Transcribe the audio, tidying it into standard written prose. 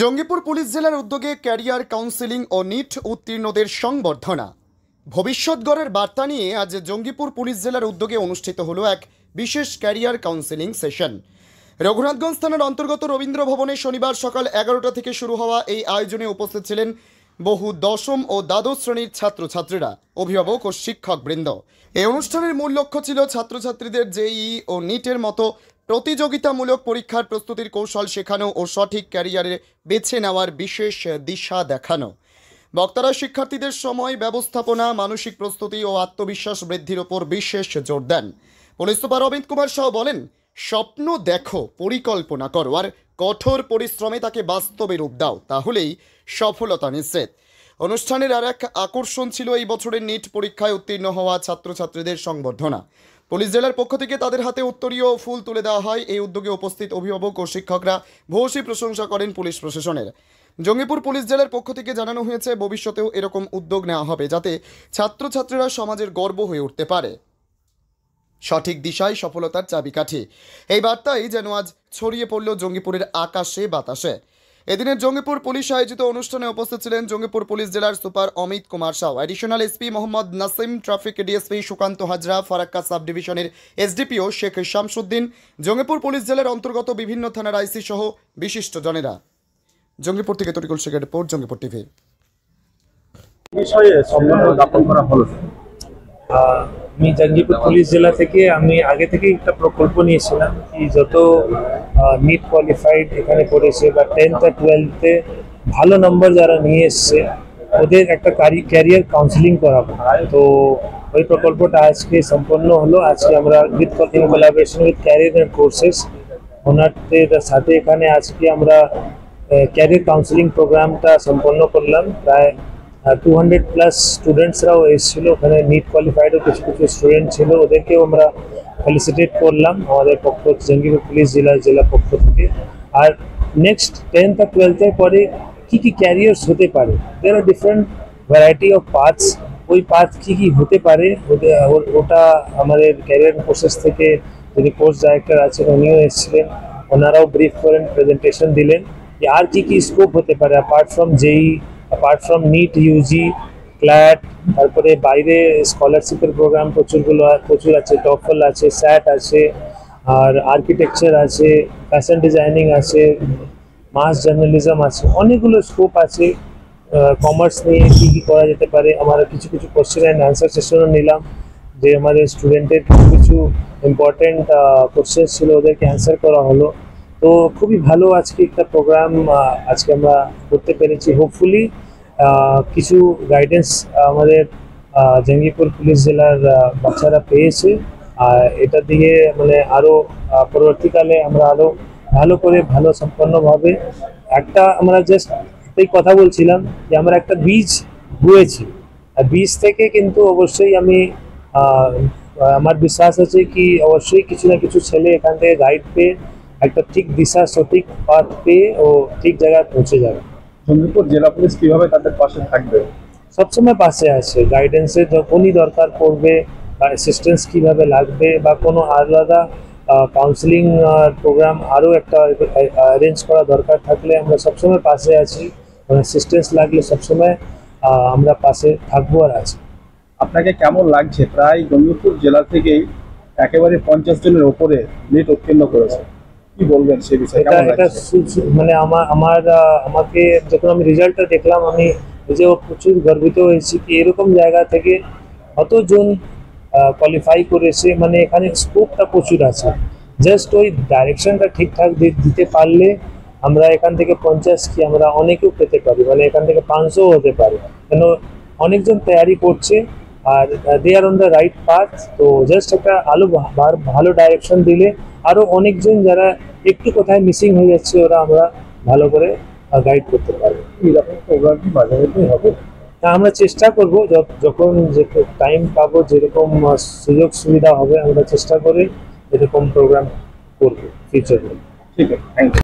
Jangipur police জেলার উদ্যোগে career counselling ও NEET উত্তীর্ণদের সংবর্ধনা ভবিষ্যৎ গড়ের বার্তা নিয়ে আজ জঙ্গিপুর পুলিশ জেলার উদ্যোগে অনুষ্ঠিত হলো এক বিশেষ ক্যারিয়ার কাউন্সেলিং সেশন। রঘুনাথগঞ্জ থানার অন্তর্গত রবীন্দ্র ভবনে শনিবার সকাল 11টা থেকে শুরু হওয়া এই আয়োজনে উপস্থিত ছিলেন বহু দশম ও দ্বাদশ শ্রেণীর ছাত্রছাত্রীরা, অভিভাবক ও শিক্ষকবৃন্দ। এই অনুষ্ঠানের মূল লক্ষ্য ছিল ছাত্রছাত্রীদের জেইই ও নিটের মতো প্রতিযোগিতামূলক পরীক্ষার প্রস্তুতির কৌশল শেখানো ও সঠিক ক্যারিয়ারে বেছে নেওয়ার বিশেষ দিশা দেখানো। বক্তারা শিক্ষার্থীদের সময় ব্যবস্থাপনা, মানসিক প্রস্তুতি ও আত্মবিশ্বাস বৃদ্ধির ওপর বিশেষ জোর দেন। পুলিশ সুপার অমিত কুমার শাহ বলেন, স্বপ্ন দেখো, পরিকল্পনা করো আর কঠোর পরিশ্রমে তাকে বাস্তবে রূপ দাও, তাহলেই সফলতা নিশ্চিত। অনুষ্ঠানের আর এক আকর্ষণ ছিল এই বছরের নিট পরীক্ষায় উত্তীর্ণ হওয়া ছাত্রছাত্রীদের সংবর্ধনা। পুলিশ জেলার পক্ষ থেকে তাদের হাতে উত্তরীয় ফুল তুলে দেওয়া হয়। এই উদ্যোগে উপস্থিত অভিভাবক ও শিক্ষকরা ভূয়সী প্রশংসা করেন পুলিশ প্রশাসনের। জঙ্গিপুর পুলিশ জেলার পক্ষ থেকে জানানো হয়েছে, ভবিষ্যতেও এরকম উদ্যোগ নেওয়া হবে যাতে ছাত্রছাত্রীরা সমাজের গর্ব হয়ে উঠতে পারে। সঠিক দিশায় সফলতার চাবিকাঠি, এই বার্তাই যেন আজ ছড়িয়ে পড়ল জঙ্গিপুরের আকাশে বাতাসে। এদিনের জঙ্গিপুর পুলিশ আয়োজিত অনুষ্ঠানে উপস্থিত ছিলেন জঙ্গিপুর পুলিশ জেলার super Amit Kumar Shah, additional SP Mohammad Nasim, traffic DSP Sukanta Hazra, Farakka sub ডিভিশনের এসডিপিও শেখ শামসুদ্দিন, জঙ্গিপুর পুলিশ জেলার অন্তর্গত বিভিন্ন থানার আইসি সহ বিশিষ্ট জনেরা। জঙ্গিপুর থেকে তরিকুল শেখের রিপোর্ট, জঙ্গিপুর টিভি। বিষয়ে সম্মান জ্ঞাপন করা হলো। আমি জঙ্গিপুর পুলিশ জেলা থেকে আগে থেকে একটা প্রকল্প নিয়েছিলাম কি যত নিট কোয়ালিফাইড এখানে করেছে বা 10th আর 12th ভালো নম্বর যারা নিয়ে এসছে ওদের একটা ক্যারিয়ার কাউন্সিলিং করাবো। তো ওই প্রকল্পটা আজকে সম্পন্ন হলো। আজকে আমরা with collaboration with career and courses ওনাদের সাথে এখানে আজকে আমরা ক্যারিয়ার কাউন্সিলিং প্রোগ্রামটা সম্পন্ন করলাম। প্রায় 200+ স্টুডেন্টসরাও এসেছিলো, ওখানে নিট কোয়ালিফাইডও কিছু স্টুডেন্ট ছিল, ওদেরকেও আমরা ফেলিসিটেট করলাম আমাদের পক্ষ জঙ্গিপুর পুলিশ জেলা পক্ষ থেকে। আর নেক্সট 10th আর 12th পরে কী ক্যারিয়ার্স হতে পারে, দেয়ার আর ডিফারেন্ট ভ্যারাইটি অফ পাথস। ওই পাথ কী হতে পারে ওটা আমাদের ক্যারিয়ার কোর্সেস থেকে যিনি কোর্স ডাইরেক্টর আছেন উনিও এসেছিলেন, ওনারাও ব্রিফ করেন, প্রেজেন্টেশন দিলেন যে আর কী স্কোপ হতে পারে apart from JEE, apart from NEET, UG, CLAT, তারপরে বাইরে স্কলারশিপের প্রোগ্রাম প্রচুর আছে, টফল আছে, স্যাট আছে, আর আর্কিটেকচার আছে, ফ্যাশন ডিজাইনিং আছে, মাস জার্নালিজম আছে, অনেকগুলো স্কোপ আছে। কমার্স নিয়ে কী করা যেতে পারে, আমরা কিছু কোশ্চেন অ্যান্ড আনসার সেশনও নিলাম, যে আমাদের স্টুডেন্টের কিছু ইম্পর্টেন্ট কোশ্চেন ছিল ওদেরকে অ্যান্সার করা হলো। তো খুবই ভালো আজকে একটা প্রোগ্রাম আজকে আমরা করতে পেরেছি। হোপফুলি কিছু গাইডেন্স আমাদের জঙ্গিপুর পুলিশ জেলার বাচ্চারা পেয়েছে, আর এটা দিয়ে মানে আরও পরবর্তীকালে আমরা আরও ভালো সম্পন্নভাবে আমরা জাস্ট এই কথা বলছিলাম যে আমরা একটা বীজ বুয়েছি, আর বীজ থেকে কিন্তু অবশ্যই আমার বিশ্বাস আছে কি অবশ্যই কিছু না কিছু ছেলে এখান থেকে গাইড পেয়ে একটা ঠিক দিশা, সঠিক পাথ পেয়ে ও ঠিক জায়গায় পৌঁছে যাবে। জঙ্গিপুর জেলা পুলিশ কিভাবে তাদের পাশে থাকবে? সবসময় পাশে আছে, গাইডেন্সের যখনই দরকার পড়বে বা অ্যাসিস্ট্যান্স কীভাবে লাগবে বা কোনো আলাদা কাউন্সিলিং প্রোগ্রাম আরও একটা অ্যারেঞ্জ করা দরকার থাকলে আমরা সবসময় পাশে আছি। অ্যাসিস্ট্যান্স লাগলে সবসময় আমরা পাশে থাকবো আর আছি। আপনাকে কেমন লাগছে? প্রায় জঙ্গিপুর জেলা থেকেই একেবারে 50 জনের ওপরে নিট উত্তীর্ণ করেছে, কি বলবেন সে বিষয়ে? এটা মানে আমাকে যখন আমি রেজাল্টটা দেখলাম আমি নিজেও প্রচুর গর্বিত হয়েছি কি এরকম জায়গা থেকে কতজন কোয়ালিফাই করেছে। মানে এখানে স্কোপটা প্রচুর আছে, জাস্ট ওই ডাইরেকশনটা ঠিকঠাক দিতে পারলে আমরা এখান থেকে 50 কি আমরা অনেকেও পেতে পারি, মানে এখান থেকে 500 হতে পারে, কেন অনেকজন তৈরি করছে আর দে আর অন দ্য রাইট পাথ। তো জাস্ট একটা ভালো ডাইরেকশন দিলে আরও অনেকজন যারা একটু কোথায় মিসিং হয়ে যাচ্ছে ওরা আমরা ভালো করে গাইড করতে পারবো। এরকম প্রোগ্রাম কি মাঝে মধ্যেই হবে? আমরা চেষ্টা করবো যখন যে টাইম পাবো, যেরকম সুযোগ সুবিধা হবে আমরা চেষ্টা করে এরকম প্রোগ্রাম করবো ফিউচারে। ঠিক আছে, থ্যাংক ইউ।